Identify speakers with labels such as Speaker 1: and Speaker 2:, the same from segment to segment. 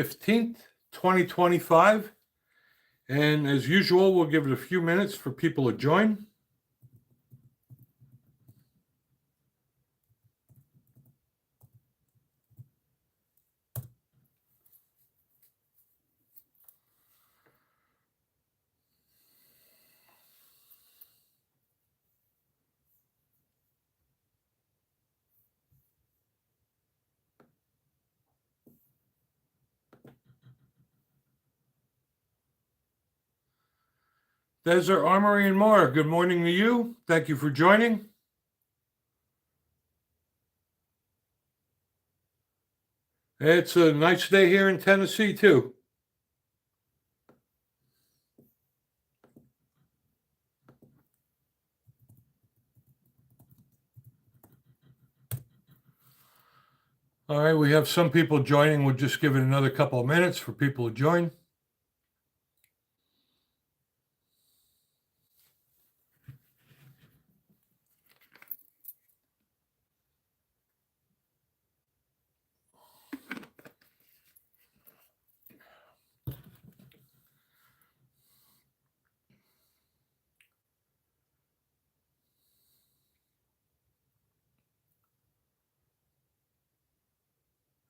Speaker 1: 15th, 2025. And as usual, we'll give it a few minutes for people to join. Desert Armory and more. Good morning to you. Thank you for joining. It's a nice day here in Tennessee, too. All right, we have some people joining. We'll just give it another couple of minutes for people to join.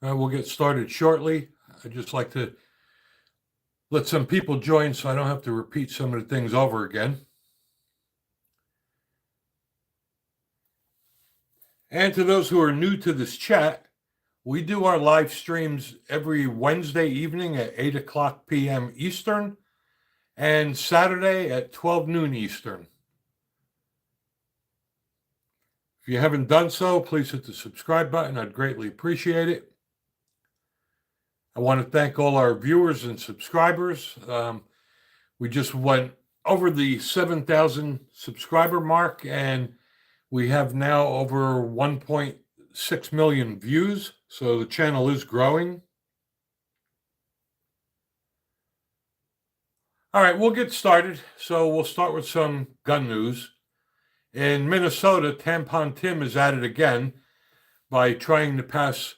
Speaker 1: We'll get started shortly. I'd just like to let some people join so I don't have to repeat some of the things over again. And to those who are new to this chat, we do our live streams every Wednesday evening at 8 o'clock p.m. Eastern and Saturday at 12 noon Eastern. If you haven't done so, please hit the subscribe button. I'd greatly appreciate it. I want to thank all our viewers and subscribers. We just went over the 7,000 subscriber mark, and we have now over 1.6 million views. So the channel is growing. All right, we'll get started. So we'll start with some gun news. In Minnesota, Tampon Tim is at it again by trying to pass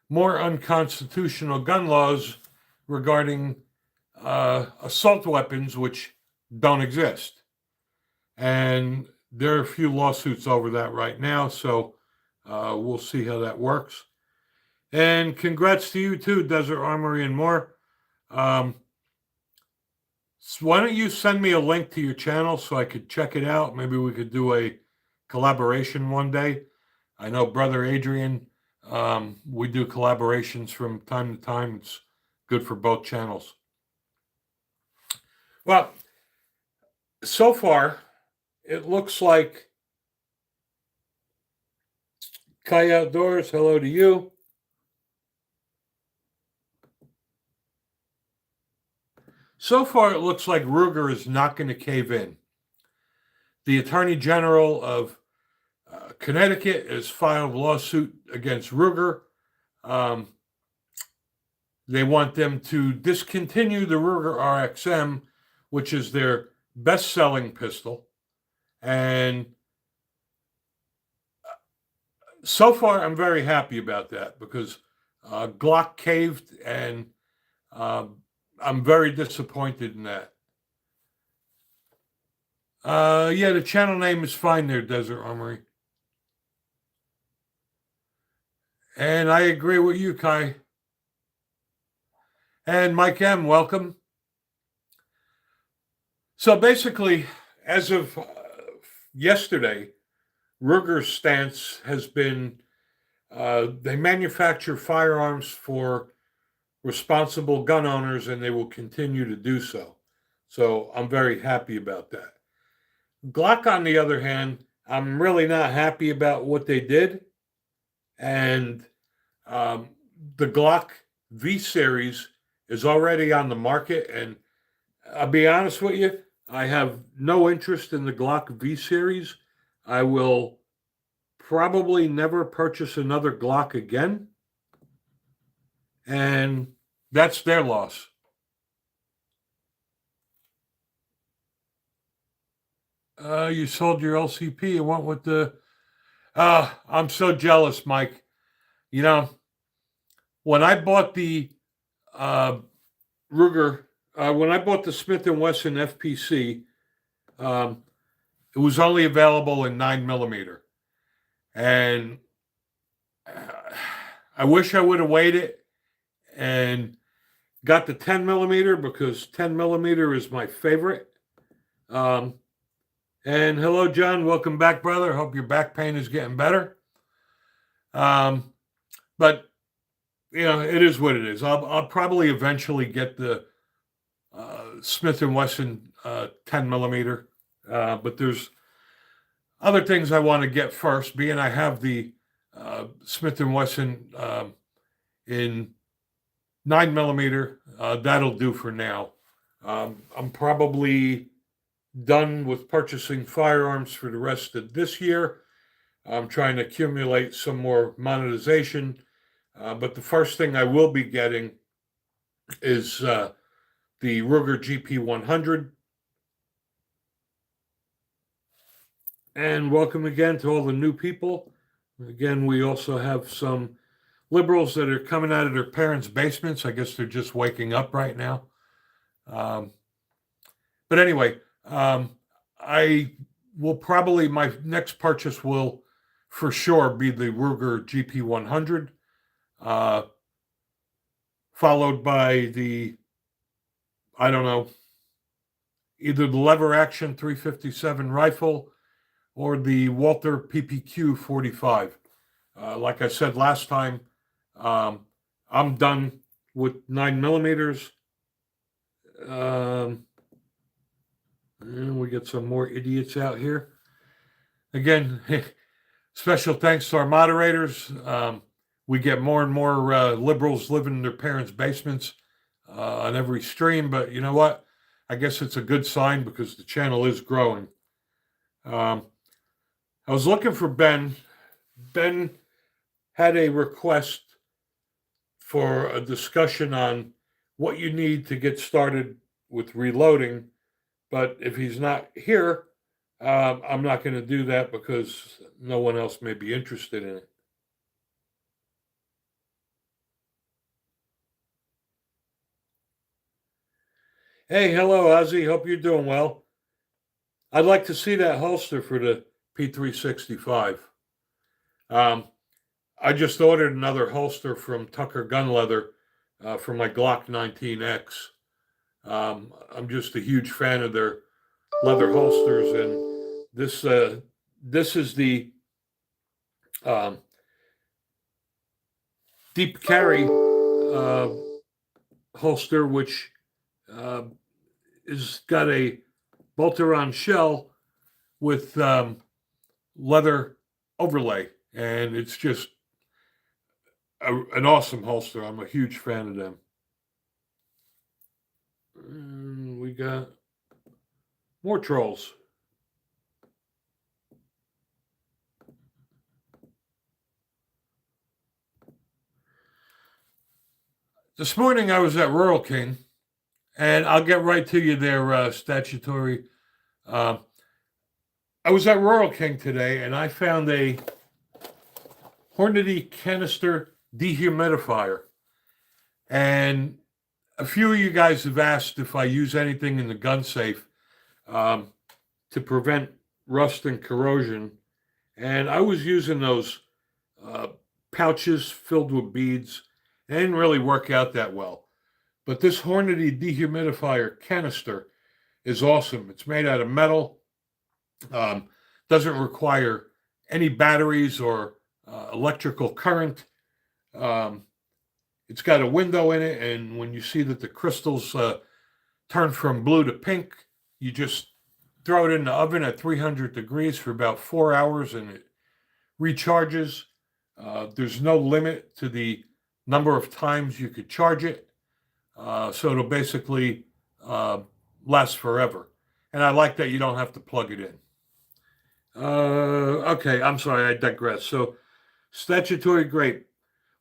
Speaker 1: more unconstitutional gun laws regarding assault weapons, which don't exist. And there are a few lawsuits over that right now, so we'll see how that works. And congrats to you too, Desert Armory and more. So why don't you send me a link to your channel so I could check it out? Maybe we could do a collaboration one day. I know Brother Adrian, we do collaborations from time to time. It's good for both channels. Well, so far, it looks like Kai Outdoors, hello to you. So far, it looks like Ruger is not going to cave in. The Attorney General of Connecticut has filed a lawsuit against Ruger. They want them to discontinue the Ruger RXM, which is their best-selling pistol. And so far, I'm very happy about that because Glock caved, and I'm very disappointed in that. Yeah, the channel name is fine there, Desert Armory. And I agree with you, Kai. And Mike M., welcome. So basically, as of yesterday, Ruger's stance has been they manufacture firearms for responsible gun owners, and they will continue to do so. So I'm very happy about that. Glock, on the other hand, I'm really not happy about what they did. And the Glock V Series is already on the market. And I'll be honest with you, I have no interest in the Glock V Series. I will probably never purchase another Glock again. And that's their loss. You sold your LCP and went with the... I'm so jealous, Mike. You know, when I bought the Ruger. When I bought the Smith & Wesson FPC, it was only available in 9mm. And I wish I would have waited and got the 10mm because 10mm is my favorite. And hello, John. Welcome back, brother. Hope your back pain is getting better. But it is what it is. I'll probably eventually get the Smith & Wesson 10mm, but there's other things I want to get first. Being I have the Smith & Wesson in 9mm, that'll do for now. I'm probably done with purchasing firearms for the rest of this year. I'm trying to accumulate some more monetization, but the first thing I will be getting is the Ruger GP100. And welcome again to all the new people. Again, we also have some liberals that are coming out of their parents' basements. I guess they're just waking up right now. But anyway, I will probably, my next purchase will for sure be the Ruger GP100, followed by the, I don't know, either the lever action 357 rifle or the Walther PPQ 45. Like I said last time, I'm done with 9mm. And we get some more idiots out here. Again, special thanks to our moderators. We get more and more liberals living in their parents' basements on every stream, but you know what? I guess it's a good sign because the channel is growing. I was looking for Ben. Ben had a request for a discussion on what you need to get started with reloading, but if he's not here, I'm not going to do that because no one else may be interested in it. Hey, hello, Ozzy. Hope you're doing well. I'd like to see that holster for the P365. I just ordered another holster from Tucker Gun Leather for my Glock 19X. I'm just a huge fan of their leather holsters, and this is the deep carry holster, which is got a bolt-around shell with leather overlay, and it's just an awesome holster. I'm a huge fan of them. And we got more trolls. This morning I was at Rural King, and I'll get right to you there, statutory. I was at Rural King today, and I found a Hornady canister dehumidifier. And a few of you guys have asked if I use anything in the gun safe to prevent rust and corrosion. And I was using those pouches filled with beads. They didn't really work out that well. But this Hornady dehumidifier canister is awesome. It's made out of metal, doesn't require any batteries or electrical current. It's got a window in it, and when you see that the crystals turn from blue to pink, you just throw it in the oven at 300 degrees for about 4 hours, and it recharges. There's no limit to the number of times you could charge it, so it'll basically last forever. And I like that you don't have to plug it in. Okay, I'm sorry, I digress. So, statutory grape.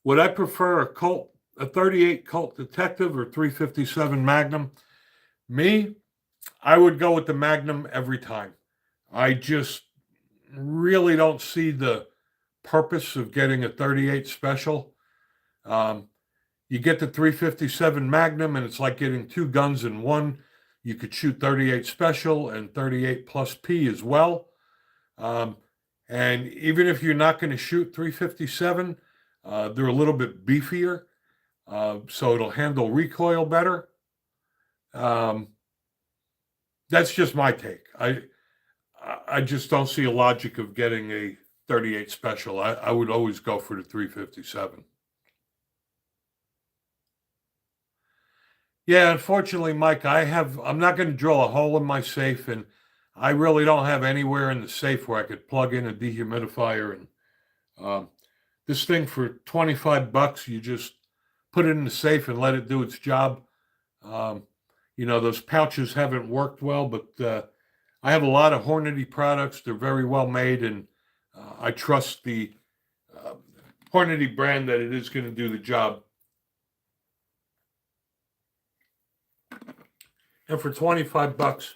Speaker 1: Would I prefer a 38 Colt Detective or 357 Magnum? Me, I would go with the Magnum every time. I just really don't see the purpose of getting a 38 special. You get the 357 Magnum, and it's like getting two guns in one. You could shoot 38 Special and 38 plus P as well. And even if you're not going to shoot 357, they're a little bit beefier, so it'll handle recoil better. That's just my take. I just don't see a logic of getting a 38 Special. I would always go for the 357. Yeah, unfortunately, Mike, I'm not going to drill a hole in my safe, and I really don't have anywhere in the safe where I could plug in a dehumidifier. And this thing for $25, you just put it in the safe and let it do its job. Those pouches haven't worked well, but I have a lot of Hornady products. They're very well made, and I trust the Hornady brand that it is going to do the job. And for $25,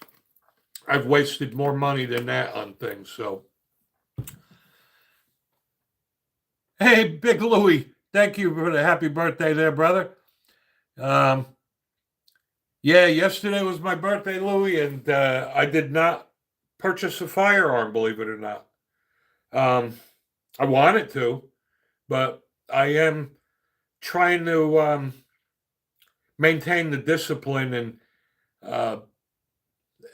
Speaker 1: I've wasted more money than that on things. So, hey, Big Louie, thank you for the happy birthday there, brother. Yeah, yesterday was my birthday, Louie, and I did not purchase a firearm, believe it or not. I wanted to, but I am trying to maintain the discipline.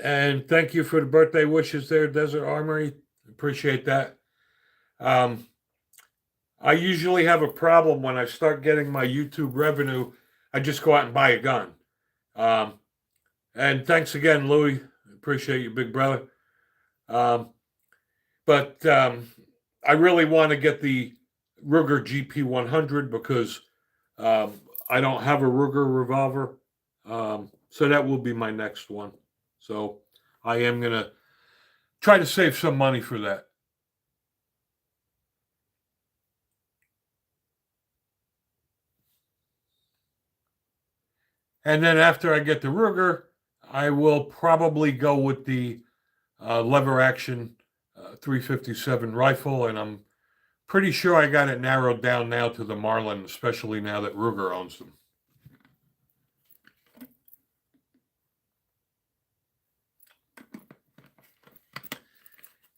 Speaker 1: And thank you for the birthday wishes there, Desert Armory. Appreciate that. I usually have a problem when I start getting my YouTube revenue. I just go out and buy a gun. And thanks again, Louie. Appreciate you, big brother. But I really want to get the Ruger GP100 because I don't have a Ruger revolver. So that will be my next one. So I am going to try to save some money for that. And then after I get the Ruger, I will probably go with the lever action 357 rifle. And I'm pretty sure I got it narrowed down now to the Marlin, especially now that Ruger owns them.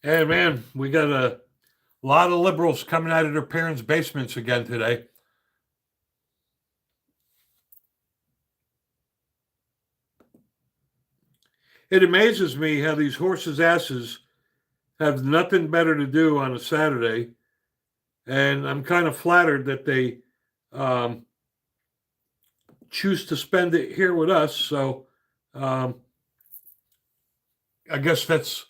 Speaker 1: And man, we got a lot of liberals coming out of their parents' basements again today. It amazes me how these horses' asses have nothing better to do on a Saturday. And I'm kind of flattered that they choose to spend it here with us. So I guess that's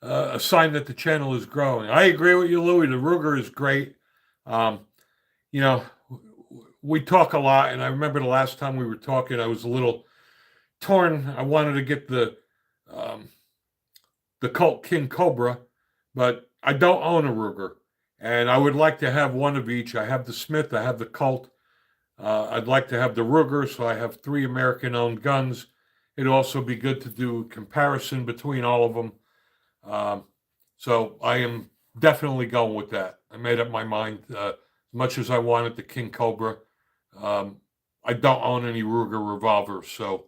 Speaker 1: a sign that the channel is growing. I agree with you, Louie. The Ruger is great. We talk a lot, and I remember the last time we were talking, I was a little torn. I wanted to get the Colt King Cobra, but I don't own a Ruger, and I would like to have one of each. I have the Smith, I have the Colt. I'd like to have the Ruger, so I have 3 American-owned guns. It'd also be good to do a comparison between all of them. So I am definitely going with that. I made up my mind. As much as I wanted the King Cobra, I don't own any Ruger revolvers, so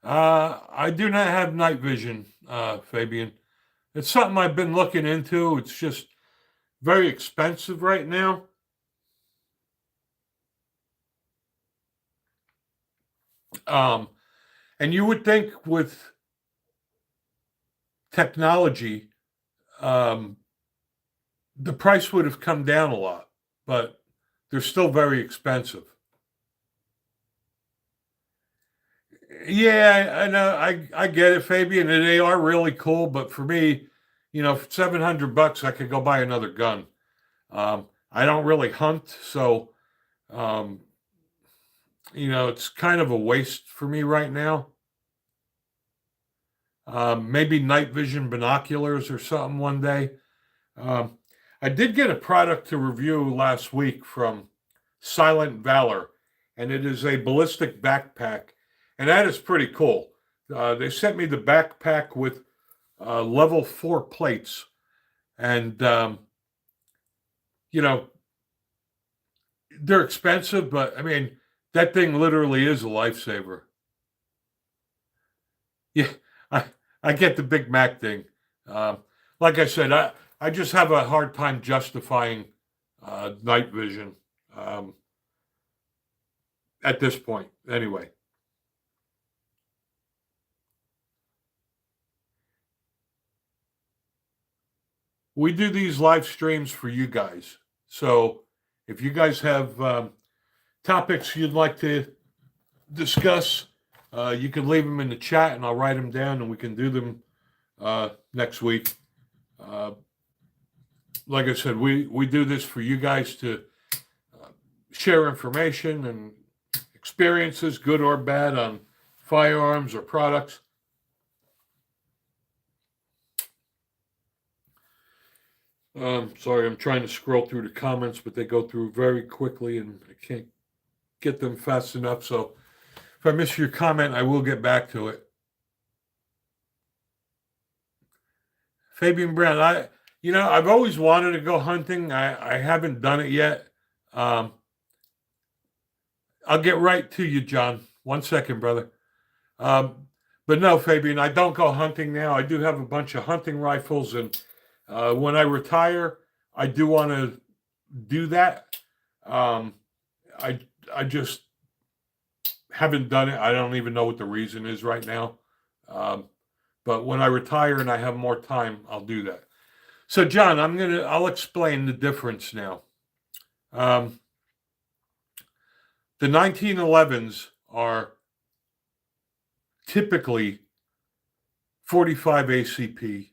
Speaker 1: I do not have night vision, Fabian. It's something I've been looking into. It's just very expensive right now. And you would think with technology, the price would have come down a lot, but they're still very expensive. Yeah, I know. I get it, Fabian, and they are really cool. But for me, for $700, I could go buy another gun. I don't really hunt, so it's kind of a waste for me right now. Maybe night vision binoculars or something one day. I did get a product to review last week from Silent Valor, and it is a ballistic backpack, and that is pretty cool. They sent me the backpack with level 4 plates, and they're expensive, but I mean, that thing literally is a lifesaver. Yeah, I I get the Big Mac thing. Um, like I said, I just have a hard time justifying night vision um, at this point. Anyway, we do these live streams for you guys. So if you guys have topics you'd like to discuss, you can leave them in the chat, and I'll write them down, and we can do them next week. Uh, like I said, we do this for you guys to share information and experiences, good or bad, on firearms or products. Sorry, I'm trying to scroll through the comments, but they go through very quickly, and I can't get them fast enough. So if I miss your comment, I will get back to it. Fabian Brown, I've always wanted to go hunting. I haven't done it yet. Um, I'll get right to you, John. 1 second, brother. But no, Fabian, I don't go hunting now. I do have a bunch of hunting rifles, and when I retire, I do want to do that. Um, I I just haven't done it. I don't even know what the reason is right now. Um, but when I retire and I have more time, I'll do that. So, John, I'll explain the difference now. Um, the 1911s are typically 45 ACP.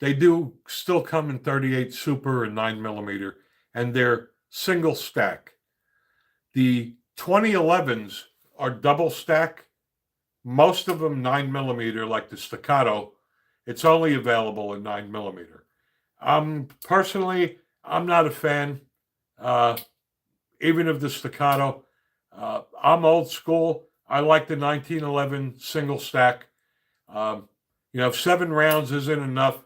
Speaker 1: They do still come in 38 Super and 9mm, and they're single stack. The 2011s are double stack. Most of them 9mm, like the Staccato. It's only available in 9mm. Personally, I'm not a fan, even of the Staccato. I'm old school. I like the 1911 single stack. If 7 rounds isn't enough,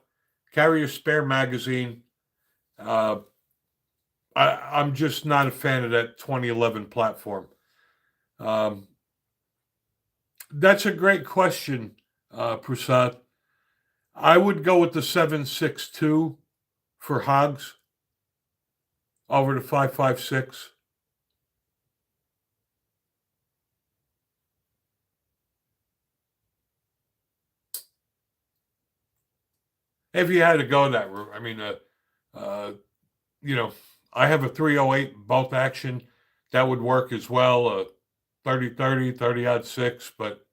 Speaker 1: carry a spare magazine. I'm just not a fan of that 2011 platform. That's a great question, Prasad. I would go with the 7.62 for hogs over the 5.56. If you had to go that route, I mean, I have a 308 bolt action that would work as well. 30-30, 30-06, but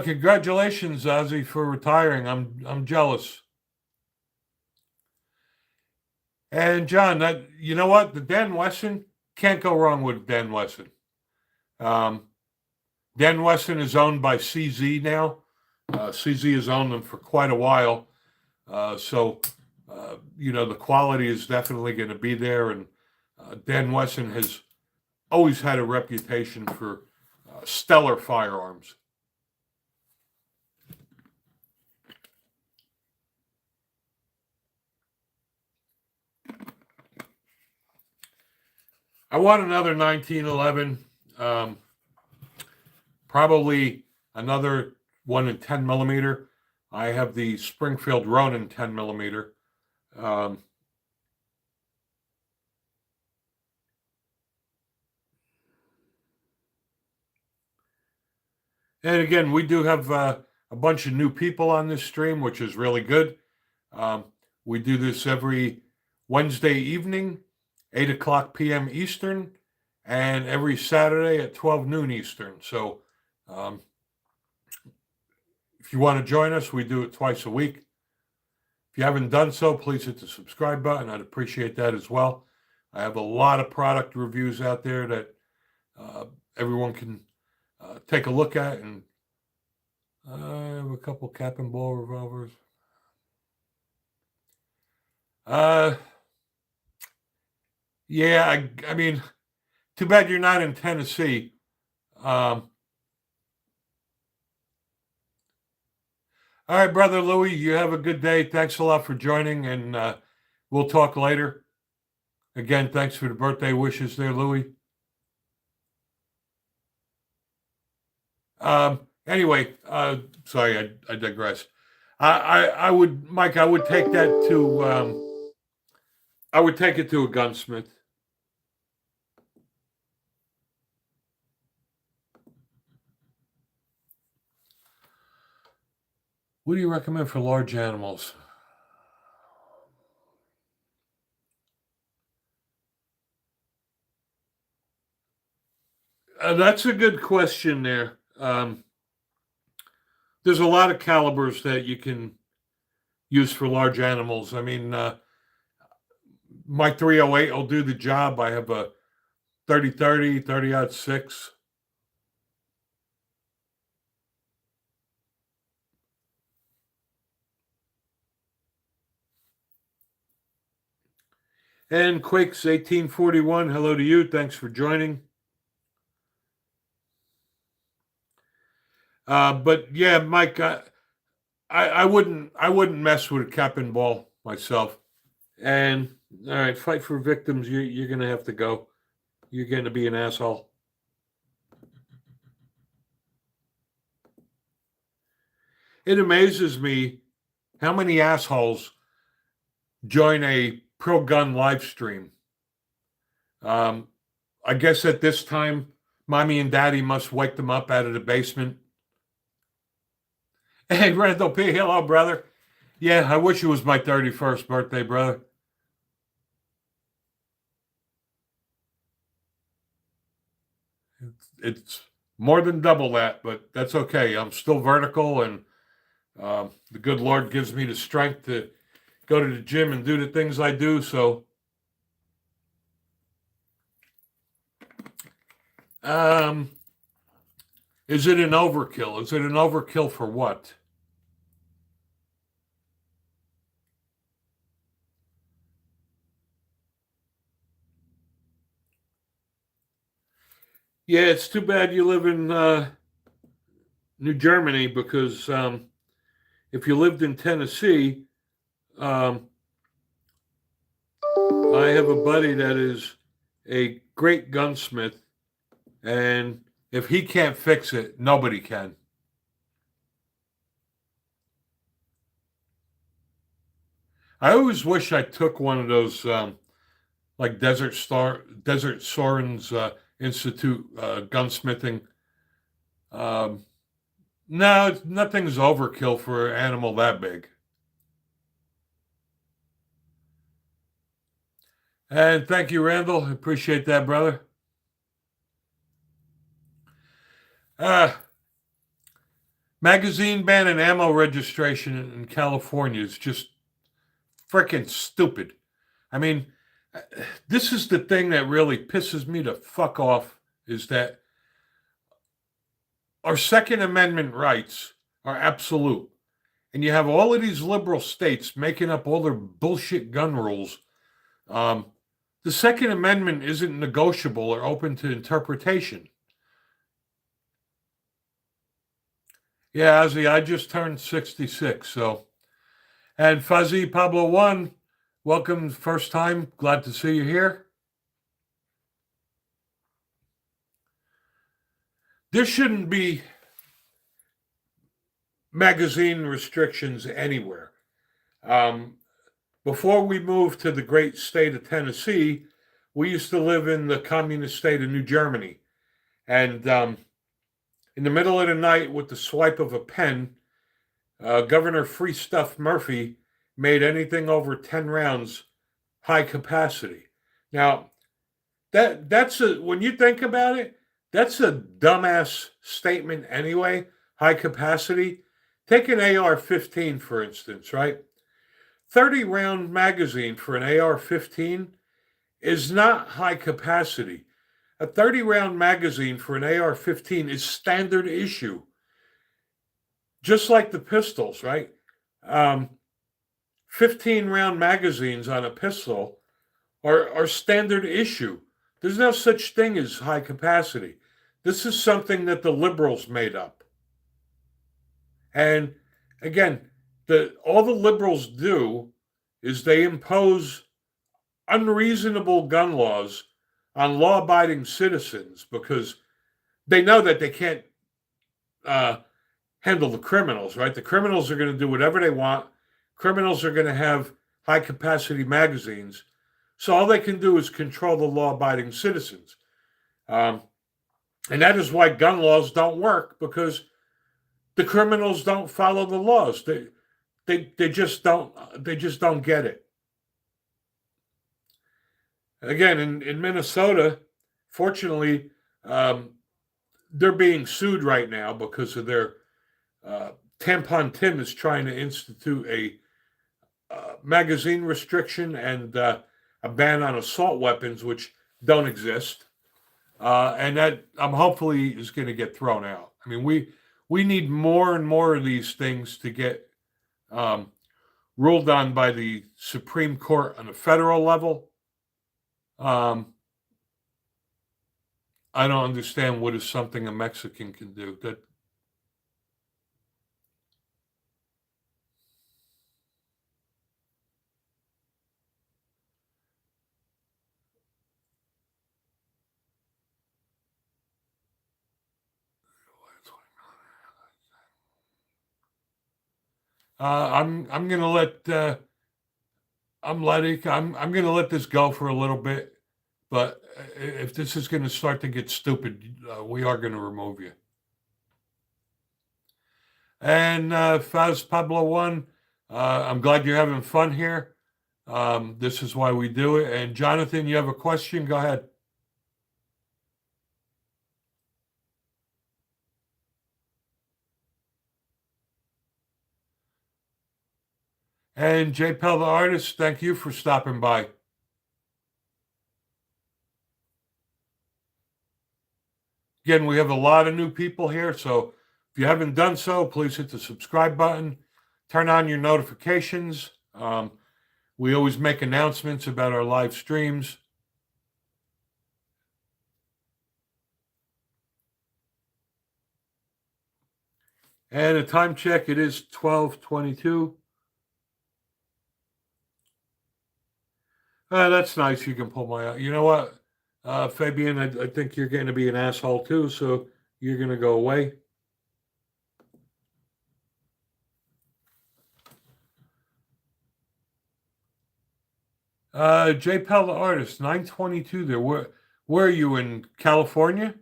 Speaker 1: congratulations, Ozzy, for retiring. I'm jealous. And John, you know what? The Dan Wesson, can't go wrong with Dan Wesson. Dan Wesson is owned by CZ now. CZ has owned them for quite a while. The quality is definitely going to be there. And Dan Wesson has always had a reputation for stellar firearms. I want another 1911, probably another one in 10mm. I have the Springfield Ronin 10mm. And again, we do have a bunch of new people on this stream, which is really good. We do this every Wednesday evening, 8 o'clock p.m. Eastern, and every Saturday at 12 noon Eastern. So if you want to join us, we do it twice a week. If you haven't done so, please hit the subscribe button. I'd appreciate that as well. I have a lot of product reviews out there that everyone can take a look at. And I have a couple cap and ball revolvers. Yeah, I mean, too bad you're not in Tennessee. All right, brother Louis, you have a good day. Thanks a lot for joining, and we'll talk later. Again, thanks for the birthday wishes there, Louis. Anyway, sorry, I digress. I would, Mike, I would take that to, I would take it to a gunsmith. What do you recommend for large animals? That's a good question there. There's a lot of calibers that you can use for large animals. I mean, my 308 will do the job. I have a 30-30, 30-06. And Quakes 1841, hello to you. Thanks for joining. But yeah, Mike, I wouldn't mess with a cap and ball myself. And all right, fight for victims. You're gonna have to go. You're gonna be an asshole. It amazes me how many assholes join a pro gun live stream. I guess at this time, mommy and daddy must wake them up out of the basement. Hey, Randall P. Hello, brother. Yeah, I wish it was my 31st birthday, brother. It's more than double that, but that's okay. I'm still vertical, and the good Lord gives me the strength to go to the gym and do the things I do. So, is it an overkill? Is it an overkill for what? Yeah, it's too bad you live in New Germany, because if you lived in Tennessee, I have a buddy that is a great gunsmith, and if he can't fix it, nobody can. I always wish I took one of those like Desert Soren's Institute gunsmithing. Um, no, nothing's overkill for an animal that big. And thank you, Randall. Appreciate that, brother. Uh, Magazine ban and ammo registration in California is just freaking stupid. I mean, this is the thing that really pisses me the fuck off, is that our Second Amendment rights are absolute. And you have all of these liberal states making up all their bullshit gun rules. The Second Amendment isn't negotiable or open to interpretation. Yeah, Ozzy, I just turned 66, so. And Fuzzy Pablo 1, welcome, first time. Glad to see you here. There shouldn't be magazine restrictions anywhere. Before we moved to the great state of Tennessee, we used to live in the communist state of New Germany. And in the middle of the night, with the swipe of a pen, Governor Free Stuff Murphy made anything over 10 rounds high capacity. Now, that's when you think about it, that's a dumbass statement anyway. High capacity. Take an AR-15, for instance, right? 30-round magazine for an AR-15 is not high capacity. A 30-round magazine for an AR-15 is standard issue. Just like the pistols, right? 15-round magazines on a pistol are standard issue. There's no such thing as high capacity. This is something that the liberals made up. And again, all the liberals do is they impose unreasonable gun laws on law abiding citizens because they know that they can't uh, handle the criminals, right? The criminals are going to do whatever they want. Criminals are going to have high capacity magazines. So all they can do is control the law abiding citizens. Um, and that is why gun laws don't work because the criminals don't follow the laws. They just don't get it. Again, in Minnesota, fortunately, they're being sued right now because of their Tampon Tim is trying to institute a magazine restriction and a ban on assault weapons, which don't exist, and that hopefully is going to get thrown out. I mean, we need more and more of these things to get um, ruled on by the Supreme Court on a federal level. I don't understand what is something a Mexican can do. That I'm gonna let I'm gonna let this go for a little bit. But if this is going to start to get stupid, we are going to remove you. And Faz Pablo One, I'm glad you're having fun here. This is why we do it. And Jonathan, you have a question? Go ahead. And J Pell the artist, thank you for stopping by. Again, we have a lot of new people here, so if you haven't done so, please hit the subscribe button, turn on your notifications. We always make announcements about our live streams. And a time check, it is 12:22. That's nice. You can pull my. You know what, Fabian? I think you're going to be an asshole too. So you're going to go away. J Pell the artist, 922 there. Where are you in California?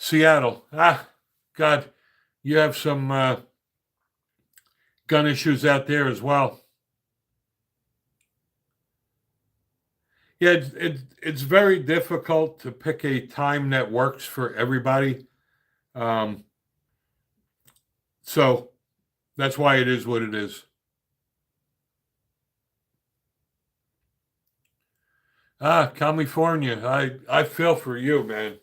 Speaker 1: Seattle. God, you have some gun issues out there as well. Yeah, it's very difficult to pick a time that works for everybody. Um, so that's why it is what it is. California. I feel for you, man.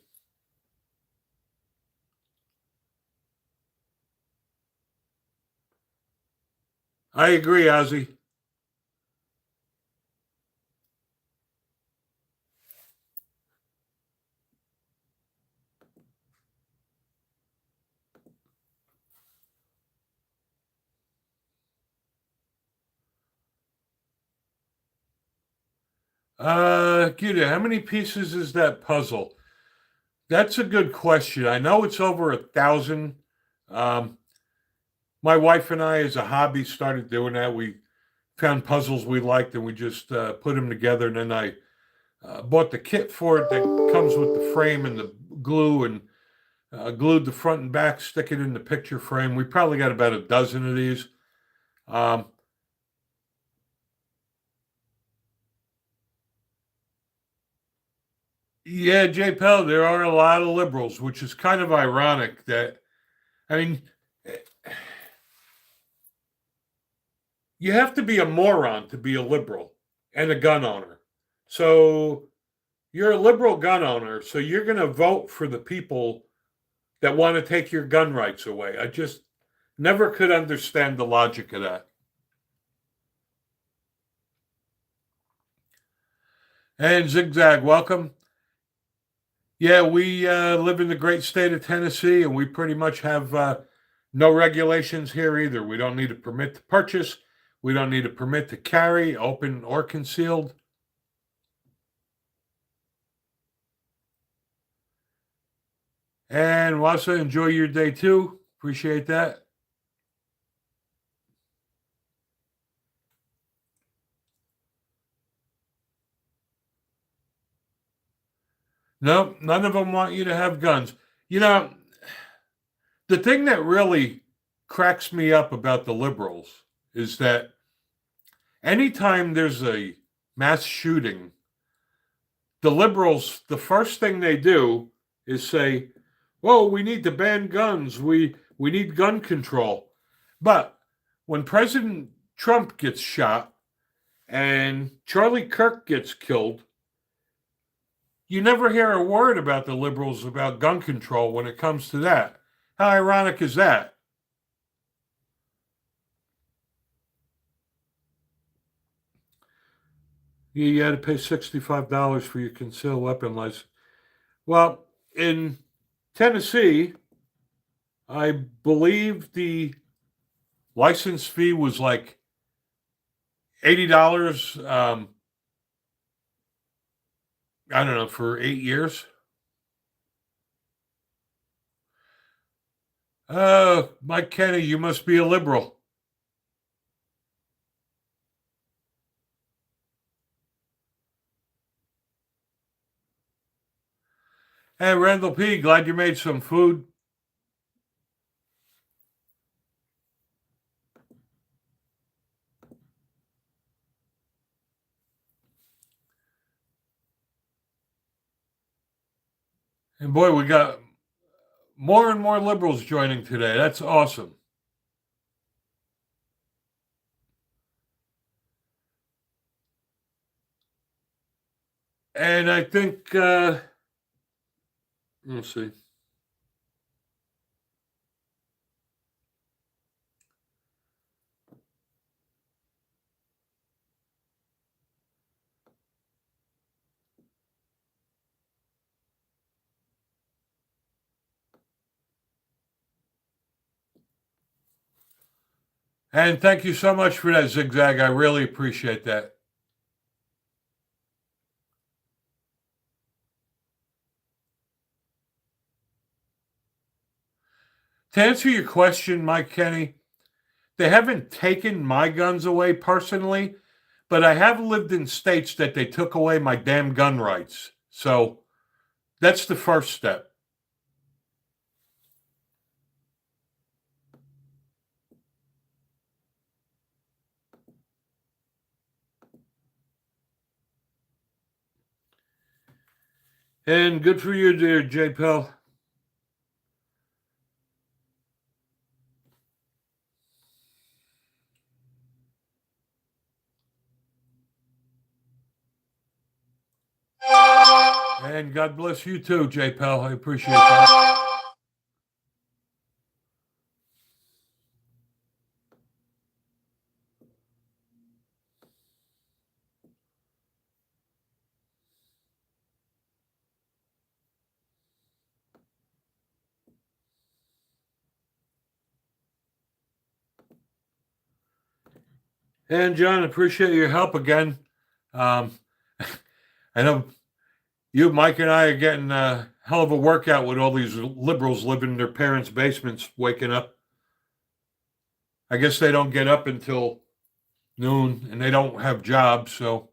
Speaker 1: I agree, Ozzy. Gita, how many pieces is that puzzle? That's a good question. I know it's over 1,000. Um, my wife and I, as a hobby, started doing that. We found puzzles we liked and we just put them together. And then I bought the kit for it that comes with the frame and the glue and glued the front and back, stick it in the picture frame. We probably got about a dozen of these. Um, yeah, Jay Pell, there are a lot of liberals, which is kind of ironic that, I mean, you have to be a moron to be a liberal and a gun owner. So you're a liberal gun owner, so you're going to vote for the people that want to take your gun rights away. Never could understand the logic of that. And Zigzag, welcome. Yeah, we live in the great state of Tennessee, and we pretty much have no regulations here either. We don't need a permit to purchase. We don't need a permit to carry, open or concealed. And Wasa, enjoy your day too. Appreciate that. No, none of them want you to have guns. You know, the thing that really cracks me up about the liberals is that anytime there's a mass shooting, the liberals, the first thing they do is say, "Whoa, we need to ban guns. We need gun control." But when President Trump gets shot and Charlie Kirk gets killed, you never hear a word about the liberals about gun control when it comes to that. How ironic is that? You had to pay $65 for your concealed weapon license. Well, in Tennessee, I believe the license fee was like $80. I don't know, for 8 years. Mike Kenny, you must be a liberal. Hey, Randall P., glad you made some food. And boy, we got more and more liberals joining today. That's awesome. And I think, let's see. And thank you so much for that, Zigzag. I really appreciate that. To answer your question, Mike Kenny, they haven't taken my guns away personally, but I have lived in states that they took away my damn gun rights. So that's the first step. And good for you, dear J. Pell. And God bless you too, J. Pell. I appreciate that. And John, appreciate your help again. Um, I know you, Mike, and I are getting a hell of a workout with all these liberals living in their parents' basements, waking up. I guess they don't get up until noon and they don't have jobs, so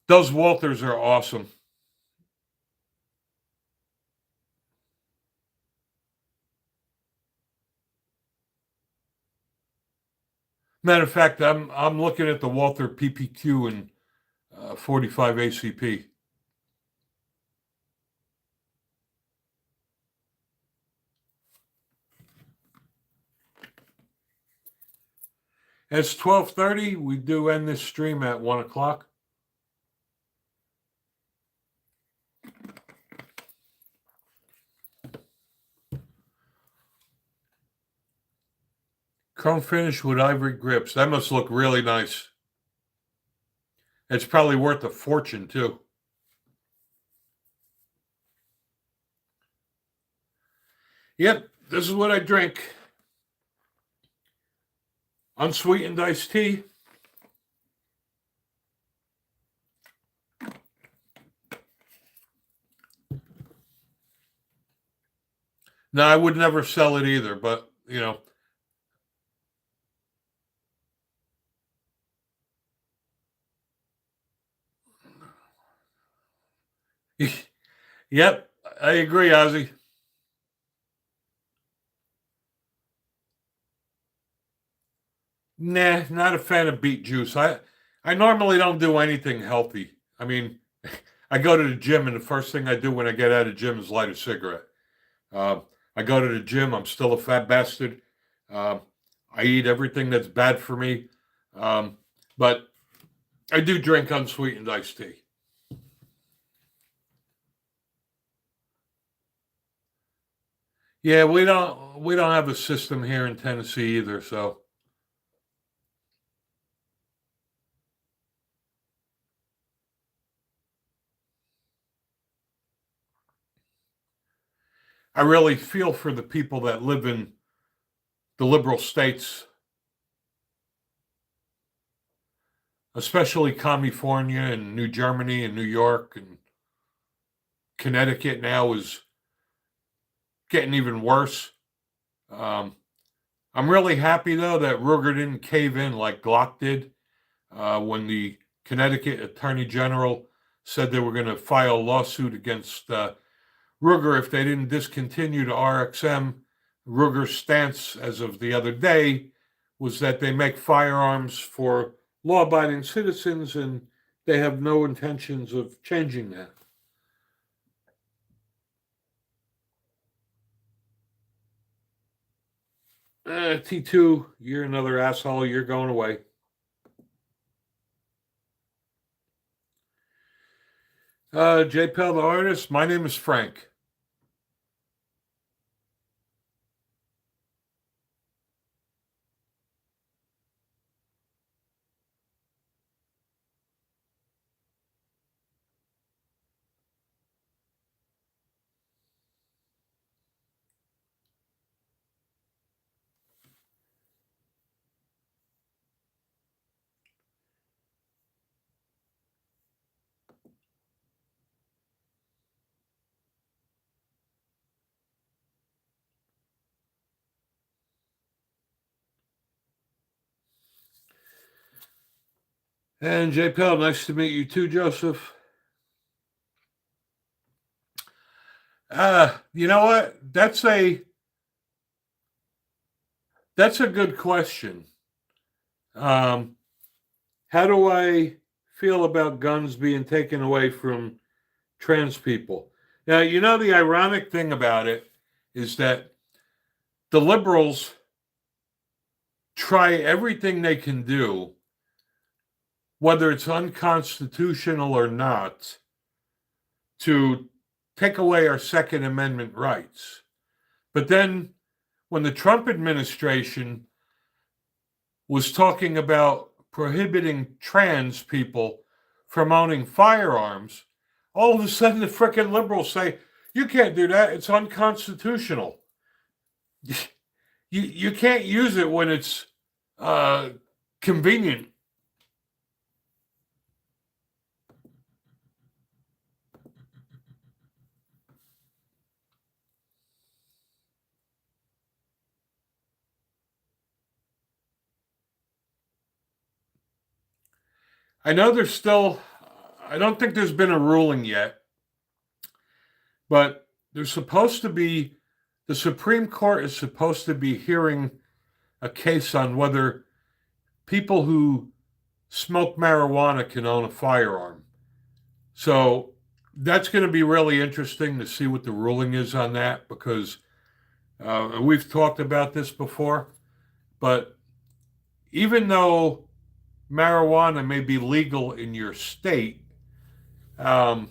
Speaker 1: those Walters are awesome. Matter of fact, I'm looking at the Walther PPQ and 45 ACP. It's 12:30. We do end this stream at 1 o'clock. Chrome finish with ivory grips. That must look really nice. It's probably worth a fortune, too. Yep, this is what I drink. Unsweetened iced tea. No, I would never sell it either, but, yep, I agree, Ozzy. Nah, not a fan of beet juice. I normally don't do anything healthy. I mean, I go to the gym, and the first thing I do when I get out of the gym is light a cigarette. Um, I go to the gym. I'm still a fat bastard. Um, I eat everything that's bad for me. Um, but I do drink unsweetened iced tea. Yeah, we don't have a system here in Tennessee either, so I really feel for the people that live in the liberal states, especially California and New Germany and New York and Connecticut now is getting even worse. Um, I'm really happy though that Ruger didn't cave in like Glock did when the Connecticut Attorney General said they were going to file a lawsuit against Ruger if they didn't discontinue the RXM. Ruger's stance as of the other day was that they make firearms for law abiding citizens and they have no intentions of changing that. T2, you're another asshole. You're going away. JPL the artist. My name is Frank. And JPL, nice to meet you too, Joseph. You know what? That's a good question. Um, how do I feel about guns being taken away from trans people? Now, the ironic thing about it is that the liberals try everything they can do, whether it's unconstitutional or not, to take away our Second Amendment rights. But then when the Trump administration was talking about prohibiting trans people from owning firearms, all of a sudden the frickin' liberals say, you can't do that. It's unconstitutional. You can't use it when it's uh, convenient. I know I don't think there's been a ruling yet, but the Supreme Court is supposed to be hearing a case on whether people who smoke marijuana can own a firearm. So that's going to be really interesting to see what the ruling is on that because we've talked about this before. But even though marijuana may be legal in your state, um,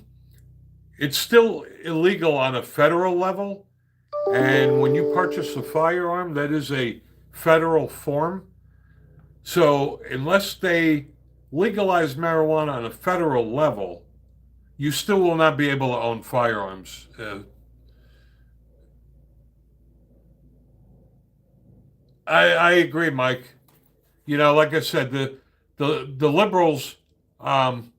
Speaker 1: it's still illegal on a federal level. And when you purchase a firearm, that is a federal form. So unless they legalize marijuana on a federal level, you still will not be able to own firearms. I agree, Mike. Like I said, the liberals um,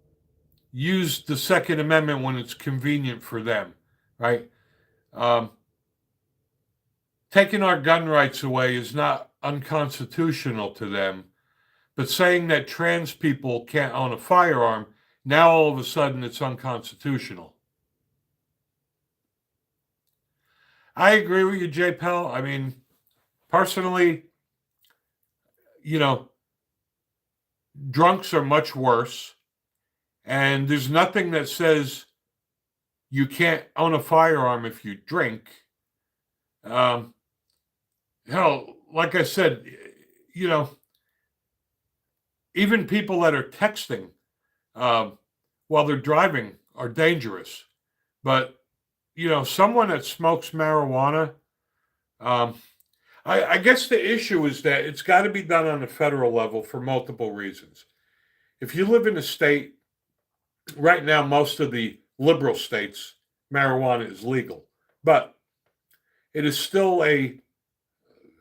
Speaker 1: use the Second Amendment when it's convenient for them, right? Um, Taking our gun rights away is not unconstitutional to them, but saying that trans people can't own a firearm, now all of a sudden it's unconstitutional. I agree with you, J. Pell. I mean, personally, you know, drunks are much worse, and there's nothing that says you can't own a firearm if you drink. Um, Hell, like I said, you know, even people that are texting um, while they're driving are dangerous. But someone that smokes marijuana, um, I guess the issue is that it's got to be done on a federal level for multiple reasons. If you live in a state right now, most of the liberal states, marijuana is legal, but it is still a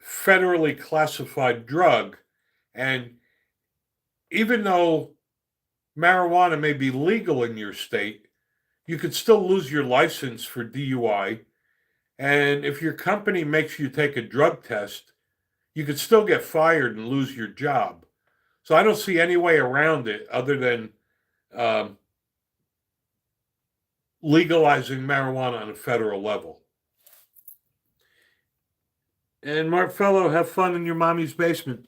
Speaker 1: federally classified drug. And even though marijuana may be legal in your state, you could still lose your license for DUI. And if your company makes you take a drug test, you could still get fired and lose your job. So I don't see any way around it other than um, legalizing marijuana on a federal level. And Mark Fellow, have fun in your mommy's basement.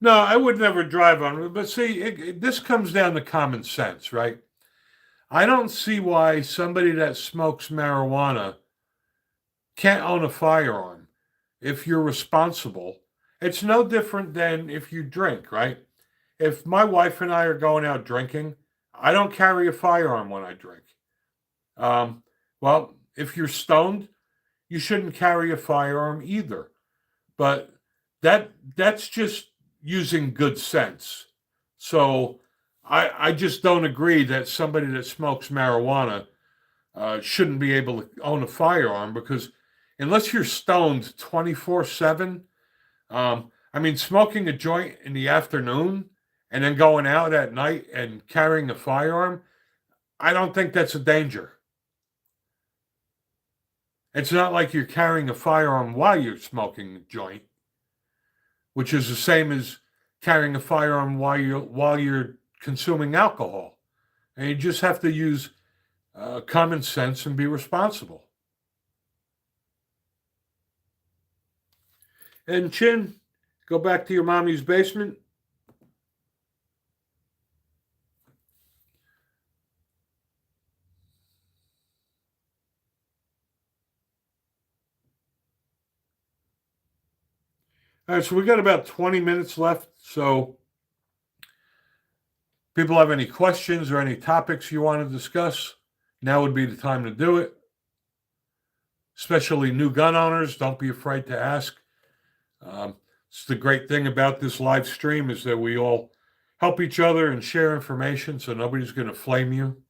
Speaker 1: No, I would never drive on it. But see, this comes down to common sense, right? I don't see why somebody that smokes marijuana can't own a firearm if you're responsible. It's no different than if you drink, right? If my wife and I are going out drinking, I don't carry a firearm when I drink. Um, well, if you're stoned, you shouldn't carry a firearm either. But that's just using good sense. So I just don't agree that somebody that smokes marijuana shouldn't be able to own a firearm because unless you're stoned 24/7, I mean, smoking a joint in the afternoon and then going out at night and carrying a firearm, I don't think that's a danger. It's not like you're carrying a firearm while you're smoking a joint, which is the same as carrying a firearm while you're consuming alcohol. And you just have to use common sense and be responsible. And Chin, go back to your mommy's basement. All right, so we got about 20 minutes left. So, people have any questions or any topics you want to discuss? Now would be the time to do it. Especially new gun owners, don't be afraid to ask. It's the great thing about this live stream is that we all help each other and share information, so nobody's going to flame you.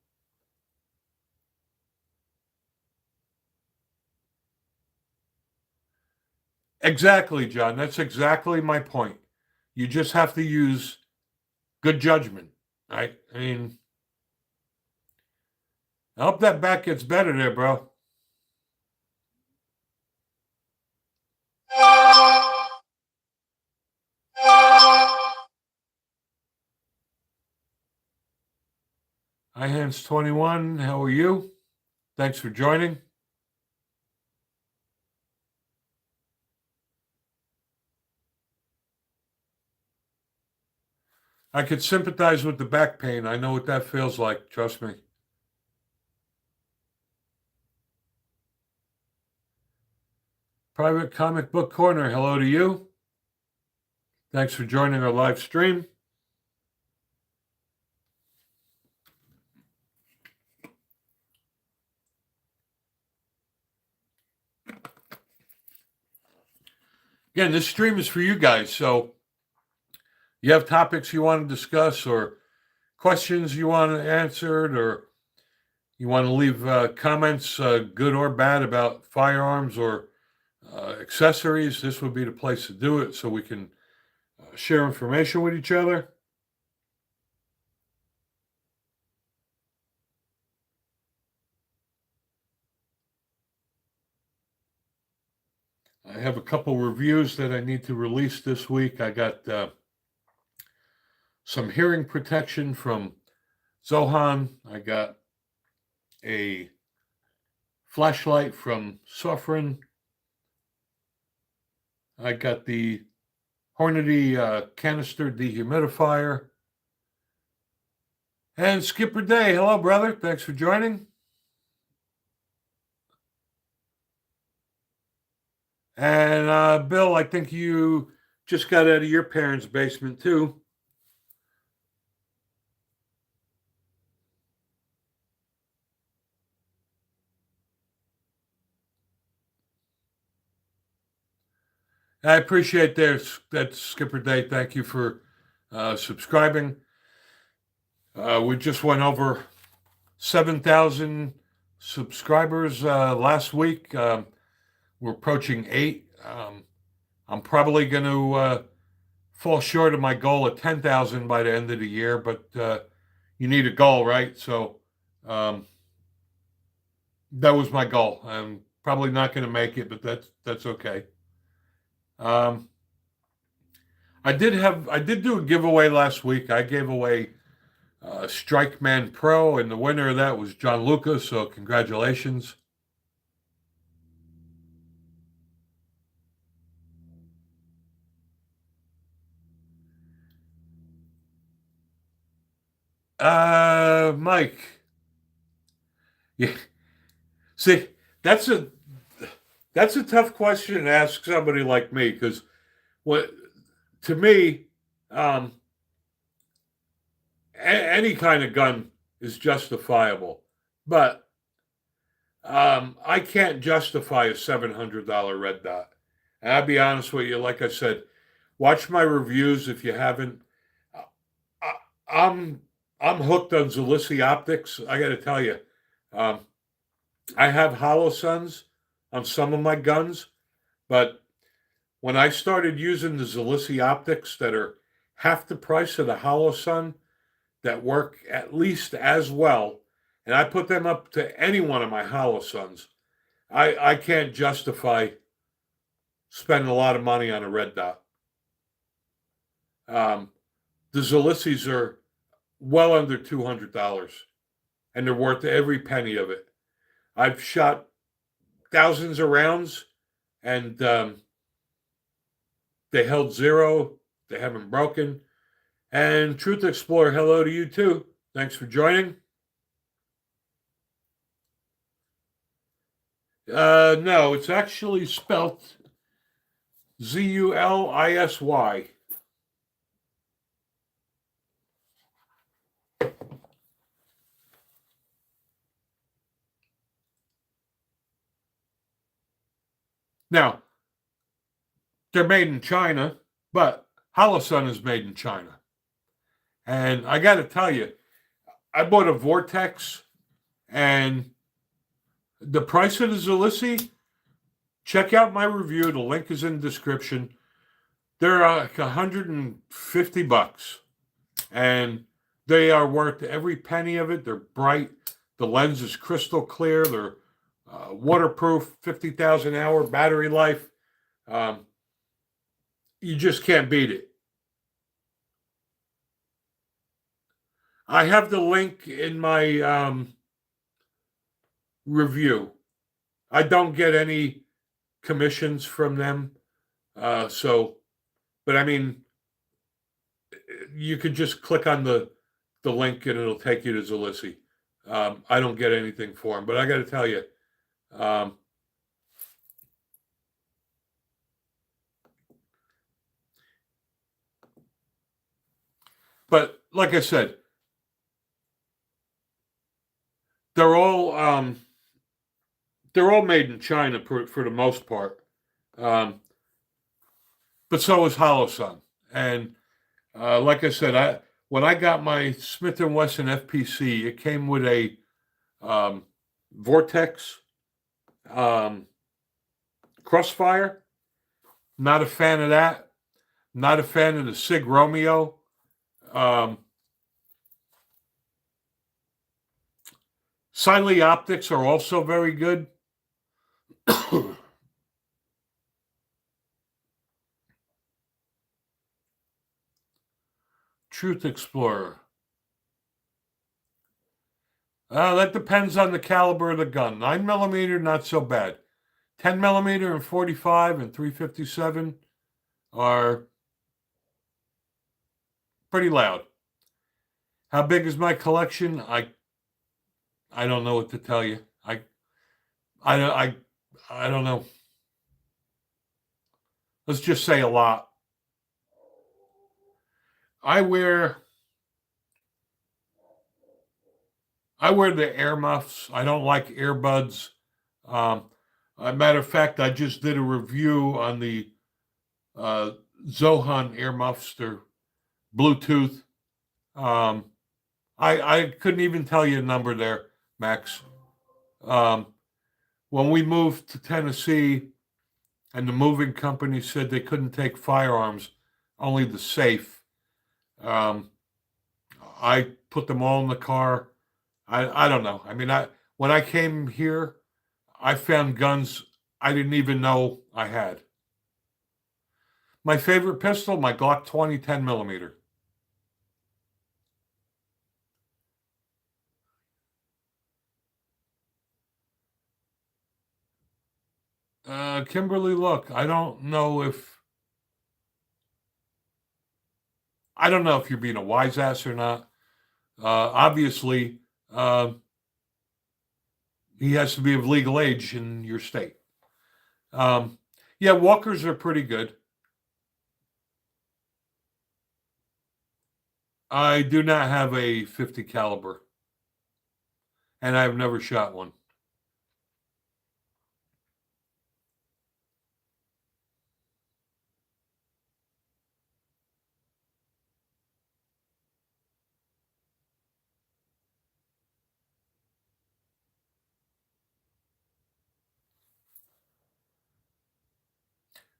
Speaker 1: Exactly, John. That's exactly my point. You just have to use good judgment, right? I mean, I hope that back gets better there, bro. iHands21, how are you? Thanks for joining. I could sympathize with the back pain. I know what that feels like. Trust me. Private Comic Book Corner, hello to you. Thanks for joining our live stream. Again, this stream is for you guys. So you have topics you want to discuss or questions you want answered, or you want to leave comments, good or bad, about firearms or accessories, this would be the place to do it so we can share information with each other. I have a couple reviews that I need to release this week. I got some hearing protection from Zohan. I got a flashlight from Sofrin. I got the Hornady canister dehumidifier. And Skipper Day, hello, brother. Thanks for joining. And Bill, I think you just got out of your parents' basement too. I appreciate that, Skipper Day. Thank you for subscribing. We just went over 7,000 subscribers last week. We're approaching 8. I'm probably going to fall short of my goal of 10,000 by the end of the year, but you need a goal, right? So that was my goal. I'm probably not going to make it, but that's okay. I did do a giveaway last week. I gave away Strike Man Pro, and the winner of that was John Lucas. So congratulations. Mike. Yeah. See, that's a tough question to ask somebody like me, because what to me, any kind of gun is justifiable, but I can't justify a $700 red dot. And I'll be honest with you, like I said, watch my reviews if you haven't. I, I'm hooked on Zalissi optics. I got to tell you, um, I have hollow suns on some of my guns, but when I started using the Zalissi optics that are half the price of the hollow sun, that work at least as well, and I put them up to any one of my hollow suns, I can't justify spending a lot of money on a red dot. The Zalissis are well under $200, and they're worth every penny of it. I've shot thousands of rounds, and they held zero. They haven't broken. And Truth Explorer, hello to you too. Thanks for joining. No, it's actually spelt Zulisy. Now, they're made in China, but Holosun is made in China. And I got to tell you, I bought a Vortex, and the price of the Zalissi, check out my review. The link is in the description. They're like $150, and they are worth every penny of it. They're bright. The lens is crystal clear. They're waterproof, 50,000 hour battery life. You just can't beat it. I have the link in my review. I don't get any commissions from them. But I mean, you could just click on the link and it'll take you to Zalissi. I don't get anything for them, but I got to tell you, but like I said, they're all made in China for the most part. but so is Hollow Sun. And like I said, when I got my Smith & Wesson FPC, it came with a Vortex Crossfire. Not a fan of that. Not a fan of the Sig Romeo. Siley optics are also very good. Truth Explorer. That depends on the caliber of the gun. 9mm, not so bad. 10mm and 45 and 357 are pretty loud. How big is my collection? I don't know what to tell you. I don't know. Let's just say a lot. I wear the earmuffs. I don't like earbuds. A matter of fact, I just did a review on the Zohan earmuffs. They're Bluetooth. I couldn't even tell you a number there, Max. When we moved to Tennessee, and the moving company said they couldn't take firearms, only the safe. I put them all in the car. I don't know. I mean, when I came here, I found guns I didn't even know I had. My favorite pistol, my Glock 20 10mm. Kimberly, look, I don't know if you're being a wise ass or not. Obviously, he has to be of legal age in your state. Yeah, walkers are pretty good. I do not have a 50 caliber, and I've never shot one.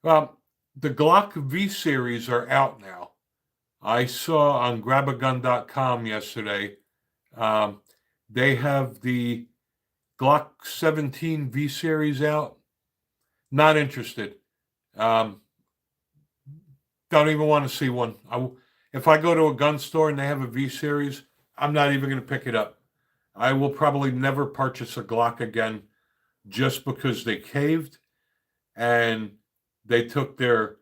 Speaker 1: The Glock V series are out now. I saw on grabagun.com yesterday, they have the Glock 17 V series out. Not interested. Don't even want to see one. If I go to a gun store and they have a V series, I'm not even going to pick it up. I will probably never purchase a Glock again just because they caved and they took their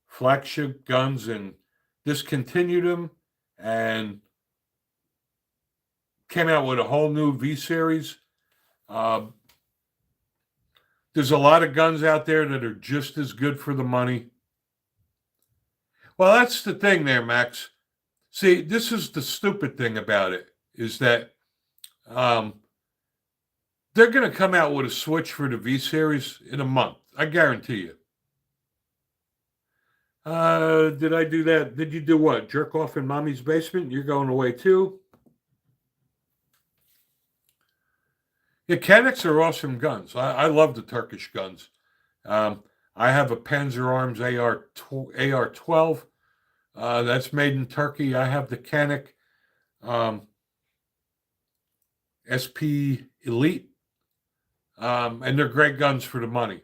Speaker 1: flagship guns and discontinued them and came out with a whole new V series. There's a lot of guns out there that are just as good for the money. Well, that's the thing there, Max. See, this is the stupid thing about it, is that they're going to come out with a switch for the V series in a month. I guarantee you. Did I do that? Did you do what? Jerk off in mommy's basement? You're going away too? Yeah, Canics are awesome guns. I love the Turkish guns. I have a Panzer Arms AR-12. That's made in Turkey. I have the Canic SP Elite. And they're great guns for the money.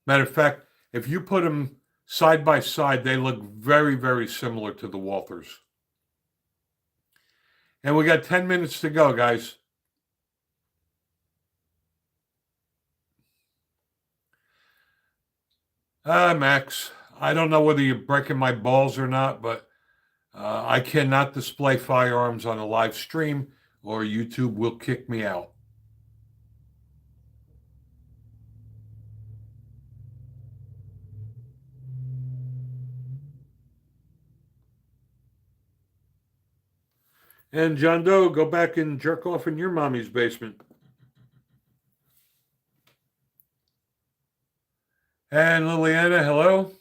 Speaker 1: Matter of fact, if you put them side by side, they look very, very similar to the Walthers. And we got 10 minutes to go, guys. Max, I don't know whether you're breaking my balls or not, but I cannot display firearms on a live stream or YouTube will kick me out. And John Doe, go back and jerk off in your mommy's basement. And Liliana, hello.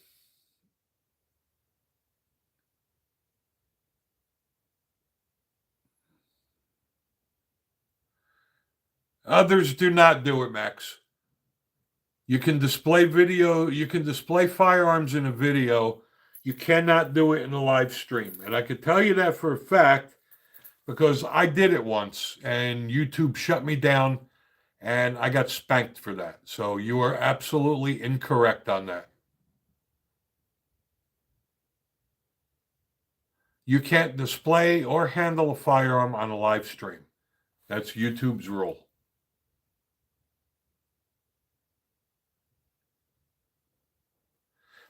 Speaker 1: Others do not do it, Max. You can display video, you can display firearms in a video. You cannot do it in a live stream. And I could tell you that for a fact because I did it once and YouTube shut me down and I got spanked for that. So you are absolutely incorrect on that. You can't display or handle a firearm on a live stream. That's YouTube's rule.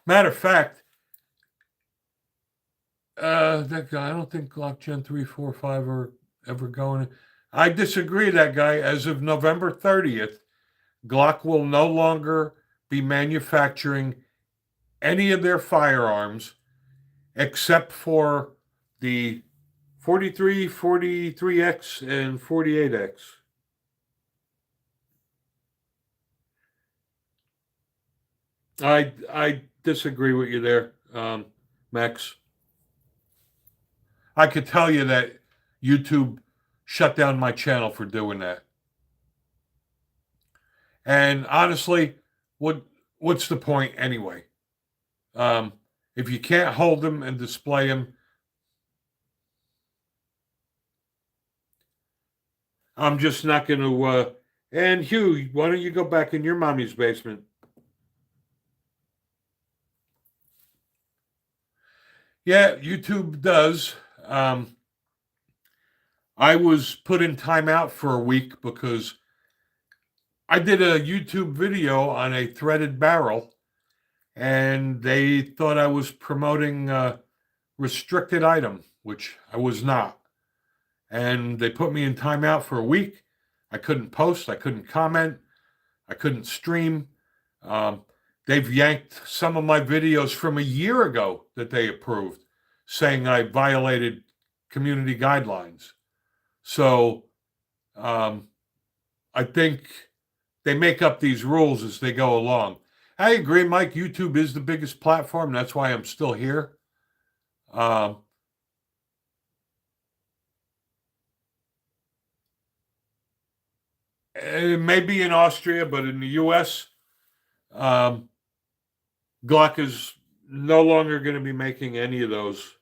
Speaker 1: Matter of fact, that guy, I don't think Glock Gen 3, 4, 5 are ever going. I disagree, that guy. As of November 30th, Glock will no longer be manufacturing any of their firearms except for the 43, 43X, and 48X. I disagree with you there, Max. I could tell you that YouTube shut down my channel for doing that. And honestly, what's the point anyway? If you can't hold them and display them, I'm just not going to. And Hugh, why don't you go back in your mommy's basement? Yeah, YouTube does. I was put in timeout for a week because I did a YouTube video on a threaded barrel, and they thought I was promoting a restricted item, which I was not. And they put me in timeout for a week. I couldn't post, I couldn't comment, I couldn't stream. They've yanked some of my videos from a year ago that they approved, saying I violated community guidelines. So I think they make up these rules as they go along. I agree, Mike. YouTube is the biggest platform. That's why I'm still here. It may be in Austria, but in the U.S., Glock is no longer going to be making any of those.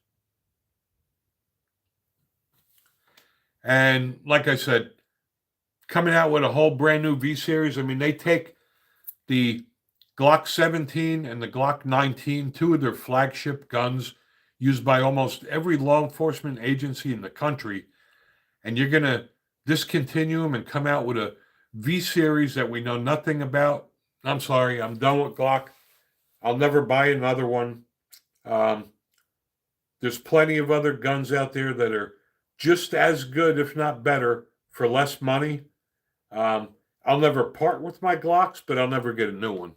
Speaker 1: And like I said, coming out with a whole brand new V series. I mean, they take the Glock 17 and the Glock 19, two of their flagship guns used by almost every law enforcement agency in the country, and you're going to discontinue them and come out with a V series that we know nothing about. I'm sorry, I'm done with Glock. I'll never buy another one. There's plenty of other guns out there that are just as good, if not better, for less money. I'll never part with my Glocks, but I'll never get a new one.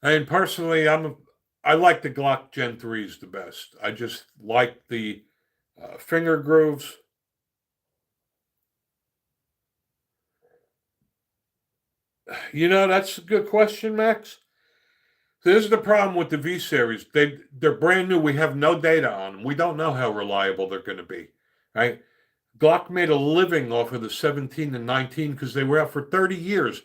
Speaker 1: And personally, I like the Glock Gen 3s the best. I just like the finger grooves. You know, that's a good question, Max. This is the problem with the V series. They're brand new. We have no data on them. We don't know how reliable they're going to be, right? Glock made a living off of the 17 and 19 because they were out for 30 years.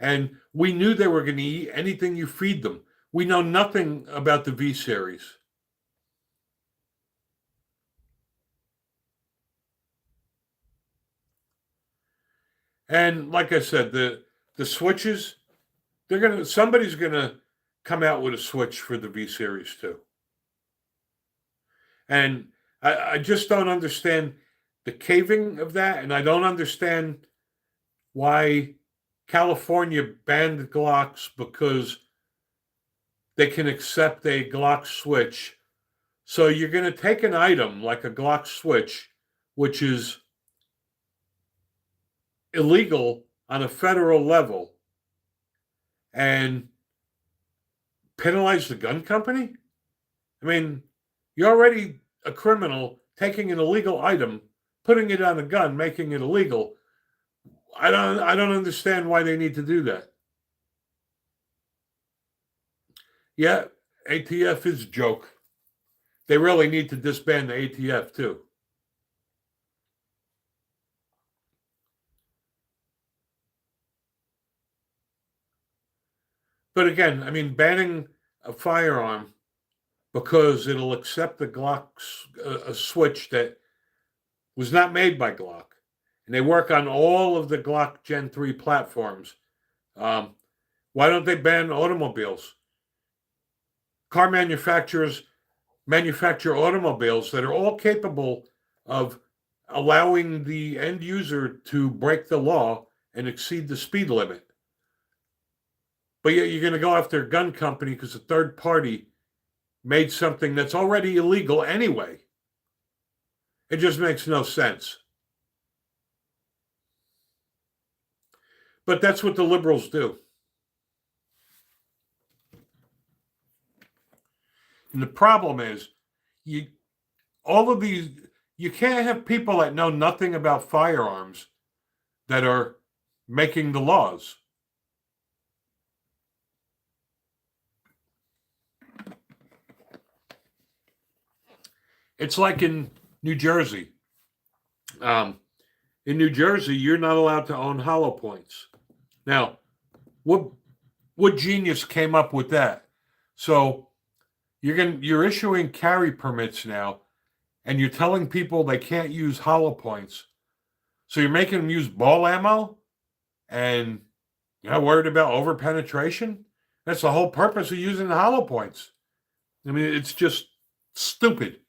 Speaker 1: And we knew they were going to eat anything you feed them. We know nothing about the V series. And like I said, the switches, somebody's gonna come out with a switch for the V series too. And I just don't understand the caving of that, and I don't understand why California banned Glocks because they can accept a Glock switch. So you're going to take an item like a Glock switch, which is illegal on a federal level, and penalize the gun company? I mean, you're already a criminal taking an illegal item, putting it on a gun, making it illegal. I don't understand why they need to do that. Yeah, ATF is a joke. They really need to disband the ATF too. But again, I mean, banning a firearm because it'll accept the Glock's a switch that was not made by Glock, and they work on all of the Glock Gen 3 platforms. Why don't they ban automobiles? Car manufacturers manufacture automobiles that are all capable of allowing the end user to break the law and exceed the speed limit. But yet you're going to go after a gun company because a third party made something that's already illegal anyway. It just makes no sense. But that's what the liberals do. And the problem is, you can't have people that know nothing about firearms that are making the laws. It's like in New Jersey. In New Jersey, you're not allowed to own hollow points. Now, what genius came up with that? So you're issuing carry permits now, and you're telling people they can't use hollow points. So you're making them use ball ammo, and you're not worried about over penetration. That's the whole purpose of using the hollow points. I mean, it's just stupid.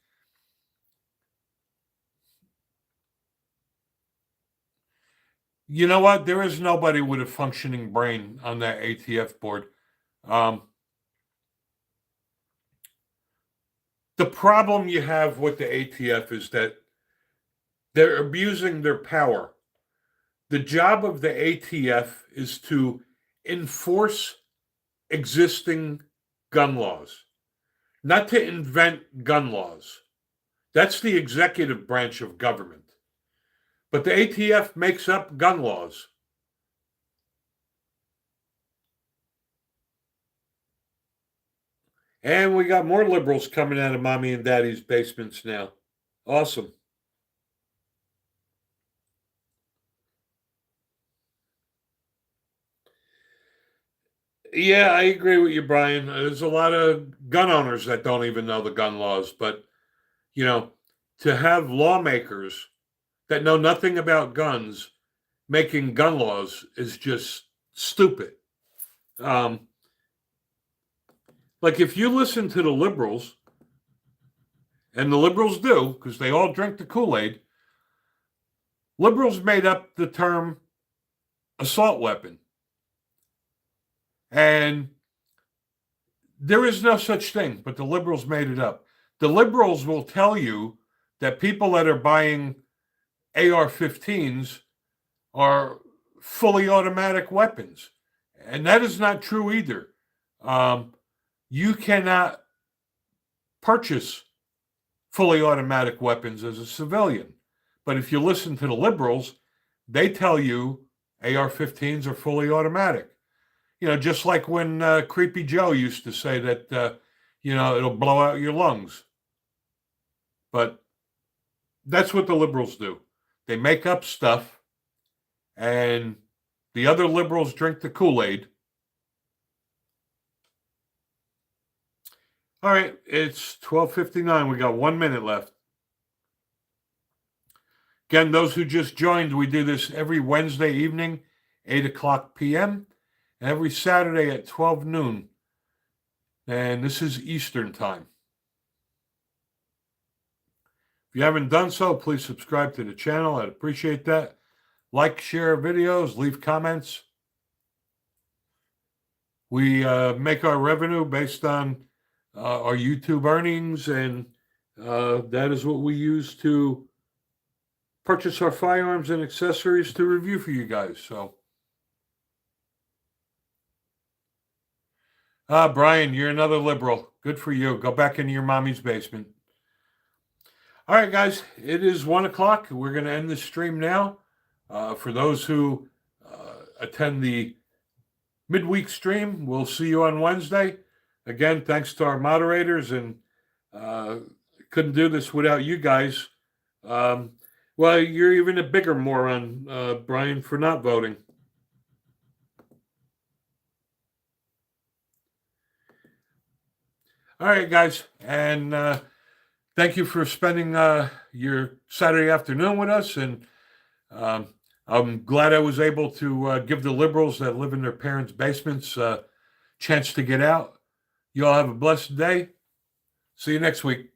Speaker 1: You know what? There is nobody with a functioning brain on that ATF board. The problem you have with the ATF is that they're abusing their power. The job of the ATF is to enforce existing gun laws, not to invent gun laws. That's the executive branch of government. But the ATF makes up gun laws. And we got more liberals coming out of mommy and daddy's basements now. Awesome. Yeah, I agree with you, Brian. There's a lot of gun owners that don't even know the gun laws. But, to have lawmakers that know nothing about guns making gun laws is just stupid. Like if you listen to the liberals, and the liberals do, because they all drink the Kool-Aid, liberals made up the term assault weapon. And there is no such thing, but the liberals made it up. The liberals will tell you that people that are buying AR-15s are fully automatic weapons. And that is not true either. You cannot purchase fully automatic weapons as a civilian. But if you listen to the liberals, they tell you AR-15s are fully automatic. Just like when Creepy Joe used to say that, it'll blow out your lungs. But that's what the liberals do. They make up stuff, and the other liberals drink the Kool-Aid. All right, it's 12:59. We got 1 minute left. Again, those who just joined, we do this every Wednesday evening, 8 o'clock p.m., and every Saturday at 12 noon. And this is Eastern time. If you haven't done so, please subscribe to the channel. I'd appreciate that. Like, share videos, leave comments. We make our revenue based on our YouTube earnings, and that is what we use to purchase our firearms and accessories to review for you guys. So, Brian, you're another liberal. Good for you. Go back into your mommy's basement. All right, guys, it is 1 o'clock. We're going to end the stream now. For those who attend the midweek stream, we'll see you on Wednesday. Again, thanks to our moderators, and couldn't do this without you guys. Well, you're even a bigger moron, Brian, for not voting. All right, guys. And thank you for spending your Saturday afternoon with us. And I'm glad I was able to give the liberals that live in their parents' basements a chance to get out. You all have a blessed day. See you next week.